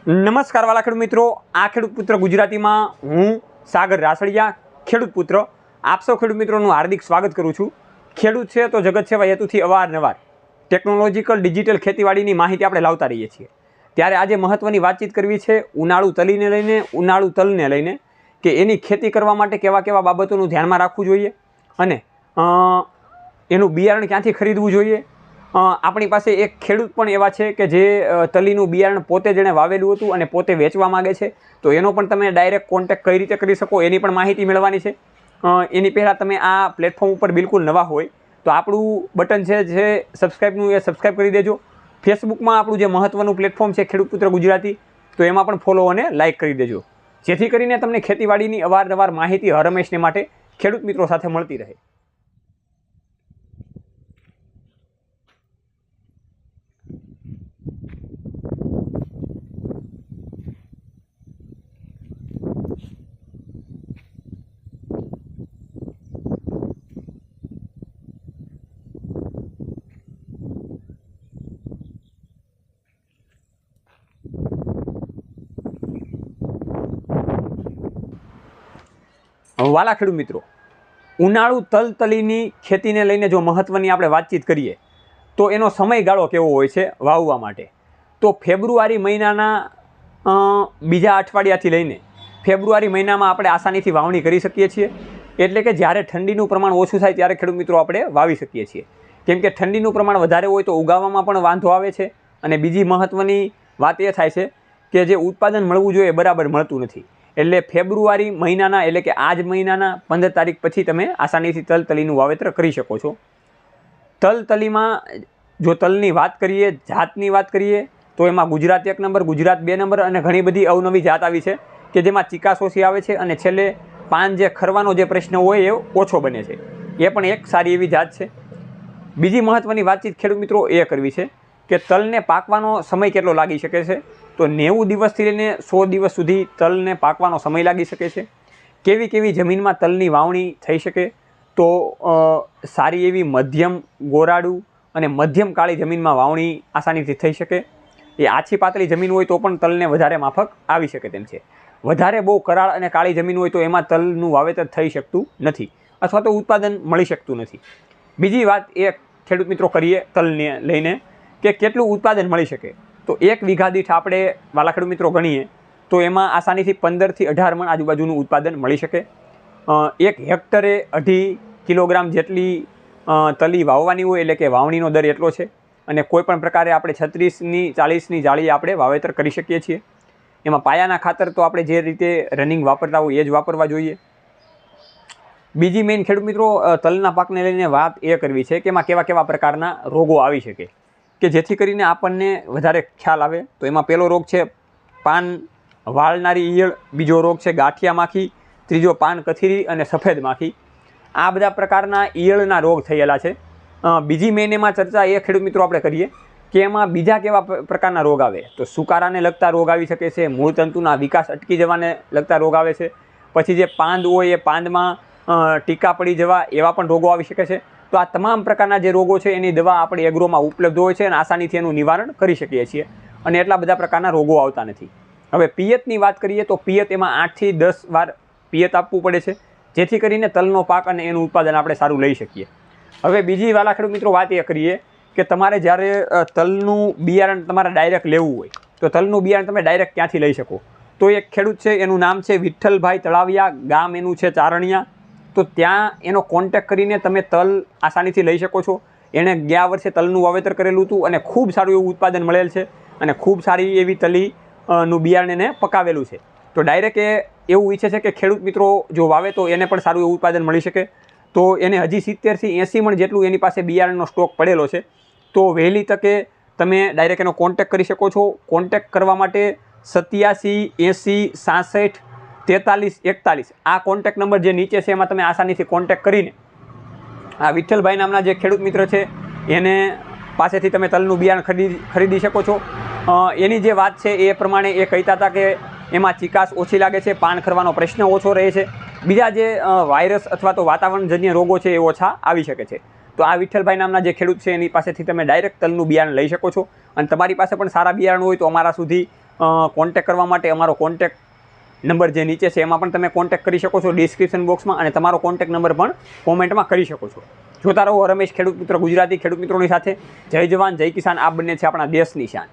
નમસ્કાર વાલા ખેડૂત મિત્રો, આ ખેડૂત પુત્ર ગુજરાતીમાં હું સાગર રાસડિયા ખેડૂત પુત્ર આપ સૌ ખેડૂત મિત્રોનું હાર્દિક સ્વાગત કરું છું। ખેડૂત છે તો જગત સેવા હેતુથી અવારનવાર ટેકનોલોજીકલ ડિજિટલ ખેતીવાડીની માહિતી આપણે લાવતા રહીએ છીએ। ત્યારે આજે મહત્ત્વની વાતચીત કરવી છે ઉનાળુ તલીને લઈને, ઉનાળુ તલને લઈને કે એની ખેતી કરવા માટે કેવા કેવા બાબતોનું ધ્યાનમાં રાખવું જોઈએ અને એનું બિયારણ ક્યાંથી ખરીદવું જોઈએ। આપણી પાસે એક ખેડૂત પણ એવા છે કે જે તલીનું બિયારણ પોતે જેણે વાવેલું હતું અને પોતે વેચવા માગે છે, તો એનો પણ તમે ડાયરેક્ટ કોન્ટેક્ટ કઈ રીતે કરી શકો એની પણ માહિતી મેળવવાની છે। એની પહેલાં તમે આ પ્લેટફોર્મ ઉપર બિલકુલ નવા હોય તો આપણું બટન છે જે સબસ્ક્રાઈબનું એ સબસ્ક્રાઈબ કરી દેજો। ફેસબુકમાં આપણું જે મહત્ત્વનું પ્લેટફોર્મ છે ખેડૂત પુત્ર ગુજરાતી, તો એમાં પણ ફોલો અને લાઇક કરી દેજો, જેથી કરીને તમને ખેતીવાડીની અવારનવાર માહિતી હર હંમેશને માટે ખેડૂત મિત્રો સાથે મળતી રહે। વાલા ખેડૂત મિત્રો, ઉનાળુ તલતલીની ખેતીને લઈને જો મહત્ત્વની આપણે વાતચીત કરીએ તો એનો સમયગાળો કેવો હોય છે વાવવા માટે। તો ફેબ્રુઆરી મહિનાના બીજા અઠવાડિયાથી લઈને ફેબ્રુઆરી મહિનામાં આપણે આસાનીથી વાવણી કરી શકીએ છીએ। એટલે કે જ્યારે ઠંડીનું પ્રમાણ ઓછું થાય ત્યારે ખેડૂત મિત્રો આપણે વાવી શકીએ છીએ, કેમ કે ઠંડીનું પ્રમાણ વધારે હોય તો ઉગાવવામાં પણ વાંધો આવે છે અને બીજી મહત્ત્વની વાત એ થાય છે કે જે ઉત્પાદન મળવું જોઈએ બરાબર મળતું નથી। એટલે ફેબ્રુઆરી મહિનાના એટલે કે આ જ મહિનાના 15 તારીખ પછી તમે આસાનીથી તલતલીનું વાવેતર કરી શકો છો। તલતલીમાં જો તલની વાત કરીએ, જાતની વાત કરીએ તો એમાં ગુજરાત 1 નંબર, ગુજરાત 2 નંબર અને ઘણી બધી અવનવી જાત આવી છે કે જેમાં ચિકાસ ઓછી આવે છે અને છેલ્લે પાન જે ખરવાનો જે પ્રશ્ન હોય એ ઓછો બને છે, એ પણ એક સારી એવી જાત છે। બીજી મહત્ત્વની વાતચીત ખેડૂત મિત્રો એ કરવી છે કે તલને પાકવાનો સમય કેટલો લાગી શકે છે। તો 90 દિવસથી લઈને 100 દિવસ સુધી તલને પાકવાનો સમય લાગી શકે છે। કેવી કેવી જમીનમાં તલની વાવણી થઈ શકે, તો સારી એવી મધ્યમ ગોરાડું અને મધ્યમ કાળી જમીનમાં વાવણી આસાનીથી થઈ શકે। એ આછી પાતળી જમીન હોય તો પણ તલને વધારે માફક આવી શકે તેમ છે। વધારે બહુ કરાળ અને કાળી જમીન હોય તો એમાં તલનું વાવેતર થઈ શકતું નથી અથવા તો ઉત્પાદન મળી શકતું નથી। બીજી વાત એ ખેડૂત મિત્રો કરીએ તલને લઈને કે કેટલું ઉત્પાદન મળી શકે। તો 1 વીઘા દીઠ આપણે વાલા ખેડૂત મિત્રો ગણીએ તો એમાં આસાનીથી 15 થી 18 મણ આજુબાજુનું ઉત્પાદન મળી શકે। 1 હેક્ટરે 2.5 કિલોગ્રામ જેટલી તલી વાવવાની હોય, એટલે કે વાવણીનો દર એટલો છે અને કોઈપણ પ્રકારે આપણે 36ની 40ની જાળીએ આપણે વાવેતર કરી શકીએ છીએ। એમાં પાયાના ખાતર તો આપણે જે રીતે રનિંગ વાપરતા હોય એ જ વાપરવા જોઈએ। બીજી મેઇન ખેડૂત મિત્રો તલના પાકને લઈને વાત એ કરવી છે કે એમાં કેવા કેવા પ્રકારના રોગો આવી શકે કે જેથી કરીને આપણને વધારે ખ્યાલ આવે। તો એમાં પહેલો રોગ છે પાન વાળનારી ઈયળ, બીજો રોગ છે ગાંઠિયા માખી, ત્રીજો પાન કથીરી અને સફેદ માખી। આ બધા પ્રકારના ઈયળના રોગ થયેલા છે। બીજી મેઇન એમાં ચર્ચા એ ખેડૂત મિત્રો આપણે કરીએ કે એમાં બીજા કેવા પ્રકારના રોગ આવે, તો સુકારાને લગતા રોગ આવી શકે છે, મૂળ તંતુના વિકાસ અટકી જવાને લગતા રોગ આવે છે, પછી જે પાંદ હોય એ પાંદમાં ટીકા પડી જવા એવા પણ રોગો આવી શકે છે। તો આ તમામ પ્રકારના જે રોગો છે એની દવા આપણી એગ્રોમાં ઉપલબ્ધ હોય છે અને આસાનીથી એનું નિવારણ કરી શકીએ છીએ અને એટલા બધા પ્રકારના રોગો આવતા નથી। હવે પિયતની વાત કરીએ તો પિયત એમાં 8 થી 10 વાર પિયત આપવું પડે છે, જેથી કરીને તલનો પાક અને એનું ઉત્પાદન આપણે સારું લઈ શકીએ। હવે બીજી વાલા ખેડૂત મિત્રો વાત એ કરીએ કે તમારે જ્યારે તલનું બિયારણ તમારે ડાયરેક્ટ લેવું હોય તો તલનું બિયારણ તમે ડાયરેક્ટ ક્યાંથી લઈ શકો। તો એક ખેડૂત છે, એનું નામ છે વિઠ્ઠલભાઈ તળાવિયા, ગામ એનું છે ચારણિયા। તો ત્યાં એનો કોન્ટેક્ટ કરીને તમે તલ આસાનીથી લઈ શકો છો। એણે ગયા વર્ષે તલનું વાવેતર કરેલું હતું અને ખૂબ સારું એવું ઉત્પાદન મળેલ છે અને ખૂબ સારી એવી તલીનું બિયારણ એને પકાવેલું છે। તો ડાયરેક્ટ એ એવું ઈચ્છે છે કે ખેડૂત મિત્રો જો વાવે તો એને પણ સારું એવું ઉત્પાદન મળી શકે। તો એને હજી 70 થી 80 મણ જેટલું એની પાસે બિયારણનો સ્ટોક પડેલો છે। તો વહેલી તકે તમે ડાયરેક્ટ એનો કોન્ટેક્ટ કરી શકો છો। કોન્ટેક્ટ કરવા માટે 87 80 66 43 41 આ કોન્ટેક્ટ નંબર જે નીચે છે એમાં તમે આસાનીથી કોન્ટેક્ટ કરીને આ વિઠ્ઠલભાઈ નામના જે ખેડૂત મિત્ર છે એને પાસેથી તમે તલનું બિયારણ ખરીદી શકો છો। એની જે વાત છે એ પ્રમાણે એ કહેતા હતા કે એમાં ચિકાસ ઓછી લાગે છે, પાન ખરવાનો પ્રશ્ન ઓછો રહે છે, બીજા જે વાયરસ અથવા તો વાતાવરણજન્ય રોગો છે એ ઓછા આવી શકે છે। તો આ વિઠ્ઠલભાઈ નામના જે ખેડૂત છે એની પાસેથી તમે ડાયરેક્ટ તલનું બિયારણ લઈ શકો છો અને તમારી પાસે પણ સારા બિયારણ હોય તો અમારા સુધી કોન્ટેક કરવા માટે અમારો કોન્ટેક નંબર જે નીચે છે એમાં પણ તમે કોન્ટેક કરી શકો છો ડિસ્ક્રિપ્શન બોક્સમાં, અને તમારો કોન્ટેક નંબર પણ કોમેન્ટમાં કરી શકો છો. જોતા રહો રમેશ ખેડૂત મિત્ર ગુજરાતી ખેડૂત મિત્રોની સાથે. જય જવાન જય કિસાન, આ બંને છે આપણા દેશની શાન.